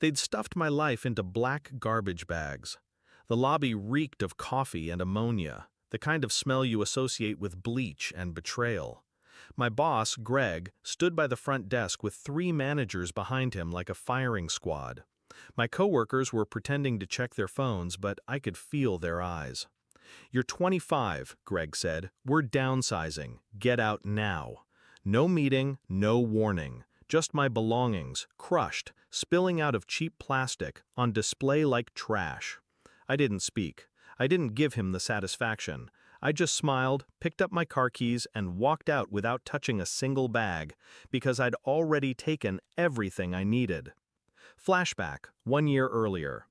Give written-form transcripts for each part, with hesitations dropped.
They'd stuffed my life into black garbage bags. The lobby reeked of coffee and ammonia, the kind of smell you associate with bleach and betrayal. My boss, Greg, stood by the front desk with 3 managers behind him like a firing squad. My coworkers were pretending to check their phones, but I could feel their eyes. "You're 25, Greg said. "We're downsizing. Get out now." No meeting, no warning. Just my belongings, crushed, spilling out of cheap plastic, on display like trash. I didn't speak. I didn't give him the satisfaction. I just smiled, picked up my car keys, and walked out without touching a single bag, because I'd already taken everything I needed. Flashback, 1 year earlier.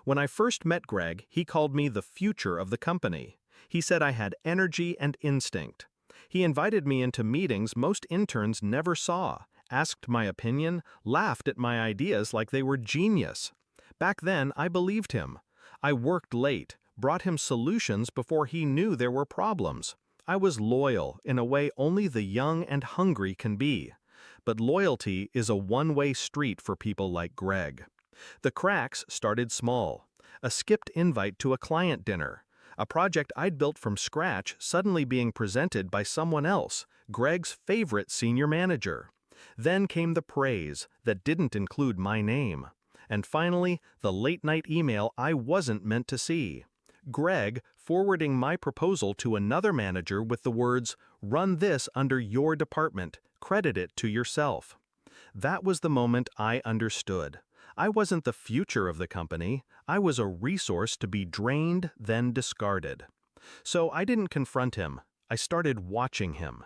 When I first met Greg, he called me the future of the company. He said I had energy and instinct. He invited me into meetings most interns never saw, asked my opinion, laughed at my ideas like they were genius. Back then, I believed him. I worked late, brought him solutions before he knew there were problems. I was loyal in a way only the young and hungry can be. But loyalty is a one-way street for people like Greg. The cracks started small. A skipped invite to a client dinner. A project I'd built from scratch suddenly being presented by someone else, Greg's favorite senior manager. Then came the praise that didn't include my name. And finally, the late-night email I wasn't meant to see. Greg forwarding my proposal to another manager with the words, "Run this under your department, credit it to yourself." That was the moment I understood. I wasn't the future of the company. I was a resource to be drained, then discarded. So I didn't confront him. I started watching him.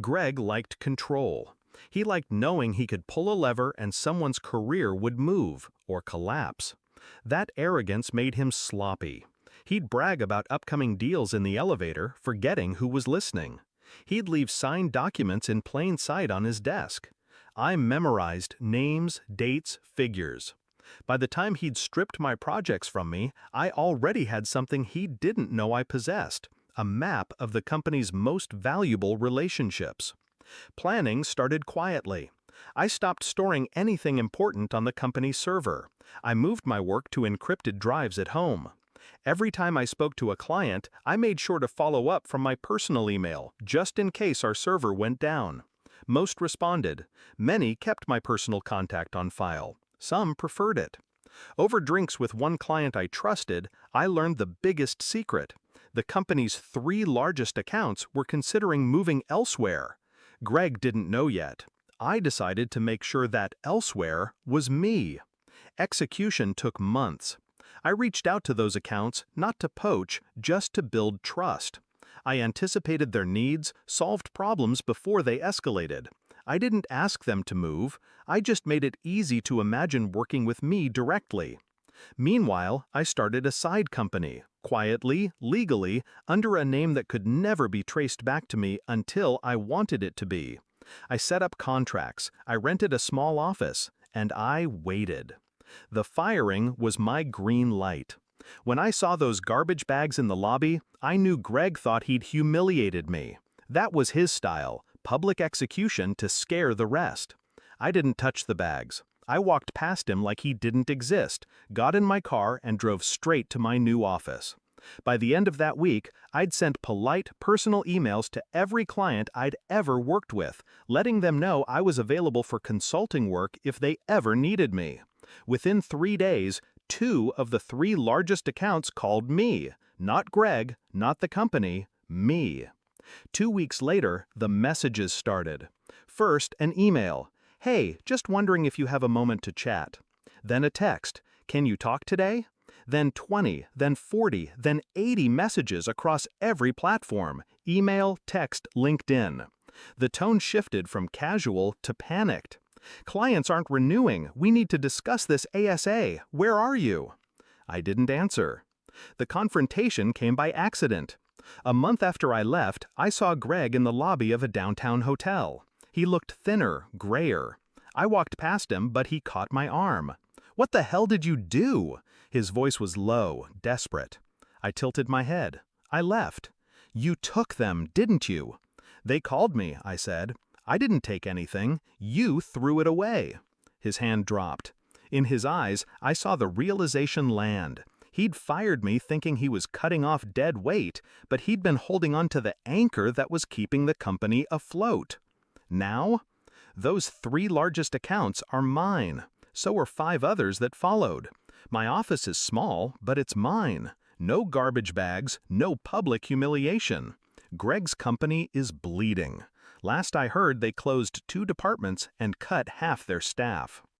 Greg liked control. He liked knowing he could pull a lever and someone's career would move or collapse. That arrogance made him sloppy. He'd brag about upcoming deals in the elevator, forgetting who was listening. He'd leave signed documents in plain sight on his desk. I memorized names, dates, figures. By the time he'd stripped my projects from me, I already had something he didn't know I possessed, a map of the company's most valuable relationships. Planning started quietly. I stopped storing anything important on the company's server. I moved my work to encrypted drives at home. Every time I spoke to a client, I made sure to follow up from my personal email, just in case our server went down. Most responded. Many kept my personal contact on file. Some preferred it. Over drinks with one client I trusted, I learned the biggest secret. The company's 3 largest accounts were considering moving elsewhere. Greg didn't know yet. I decided to make sure that elsewhere was me. Execution took months. I reached out to those accounts not to poach, just to build trust. I anticipated their needs, solved problems before they escalated. I didn't ask them to move, I just made it easy to imagine working with me directly. Meanwhile, I started a side company, quietly, legally, under a name that could never be traced back to me until I wanted it to be. I set up contracts, I rented a small office, and I waited. The firing was my green light. When I saw those garbage bags in the lobby, I knew Greg thought he'd humiliated me. That was his style, public execution to scare the rest. I didn't touch the bags. I walked past him like he didn't exist, got in my car, and drove straight to my new office. By the end of that week, I'd sent polite, personal emails to every client I'd ever worked with, letting them know I was available for consulting work if they ever needed me. Within 3 days, 2 of the 3 largest accounts called me. Not Greg, not the company, me. 2 weeks later, the messages started. First, an email. "Hey, just wondering if you have a moment to chat." Then a text. "Can you talk today?" Then 20, then 40, then 80 messages across every platform. Email, text, LinkedIn. The tone shifted from casual to panicked. "Clients aren't renewing. We need to discuss this ASA. Where are you?" I didn't answer. The confrontation came by accident. A month after I left, I saw Greg in the lobby of a downtown hotel. He looked thinner, grayer. I walked past him, but he caught my arm. "What the hell did you do?" His voice was low, desperate. I tilted my head. I left. "You took them, didn't you?" "They called me," I said. "I didn't take anything. You threw it away." His hand dropped. In his eyes, I saw the realization land. He'd fired me thinking he was cutting off dead weight, but he'd been holding on to the anchor that was keeping the company afloat. Now, those 3 largest accounts are mine. So are 5 others that followed. My office is small, but it's mine. No garbage bags, no public humiliation. Greg's company is bleeding. Last I heard, they closed 2 departments and cut half their staff.